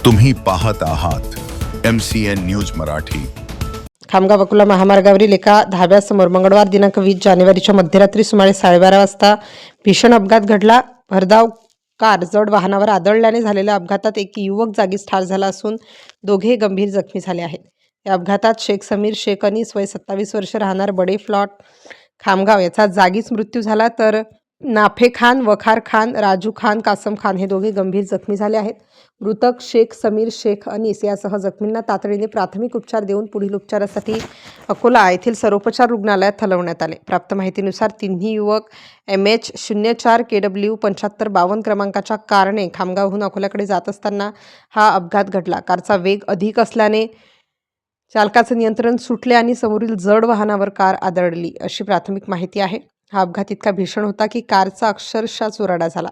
तुम्ही पाहत आहात MCN न्यूज मराठी। खामगाव अकोला महामार्गावरील एका धाब्यासमोर मंगळवार दिनांक 20 जानेवारीच्या मध्यरात्री सुमारे 12:30 वाजता भीषण अपघात घडला। भरधाव कार जड वाहनावर आदळल्याने झालेल्या अपघातात एक युवक जागीच ठार झाला असून दोघे गंभीर जखमी झाले आहेत। या अपघातात शेख समीर शेख अनीस वय 27 वर्ष राहणार बडे प्लॉट खामगाव याचा जागीच मृत्यू झाला, तर नाफे खान, वखार खान, राजू खान, कासम खान हे दोघे गंभीर जखमी झाले आहेत। मृतक शेख समीर शेख अनीस यासह जखमींना तातडीने प्राथमिक उपचार देऊन पुढील उपचारासाठी अकोला येथील सर्वोपचार रुग्णालयात हलवण्यात आले। प्राप्त माहितीनुसार तिन्ही युवक MH04 KW 7552 क्रमांकाच्या कारने खामगावहून अकोल्याकडे जात असताना हा अपघात घडला। कारचा वेग अधिक असल्याने चालकाचे नियंत्रण सुटले आणि समोरील जड वाहनावर कार आदळली अशी प्राथमिक माहिती आहे। हा अपघात इतका भीषण होता की कारचा अक्षरशः चुराडा झाला।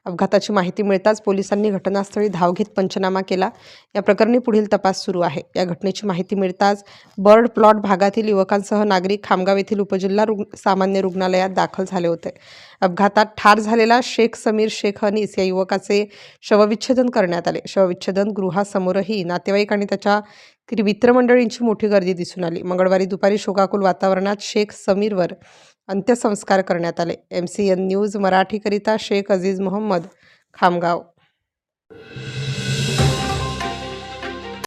अपघाताची माहिती मिळताच पोलिसांनी घटनास्थळी धाव घेत पंचनामा केला। या प्रकरणी पुढील तपास सुरू आहे। या घटनेची माहिती मिळताच बर्ड प्लॉट भागातील युवकांसह नागरिक खामगाव येथील उपजिल्हा सामान्य रुग्णालयात दाखल झाले होते। अपघातात ठार झालेला शेख समीर शेख अनीस या युवकाचे शवविच्छेदन करण्यात आले। शवविच्छेदन गृहासमोरही नातेवाईक आणि त्याच्या मित्रमंडळींची मोठी गर्दी दिसून आली। मंगळवारी दुपारी शोकाकुल वातावरणात शेख समीरवर अंत्यसंस्कार करण्यात आले। MCN न्यूज मराठीकरिता शेख अजीज मोहम्मद, खामगाव।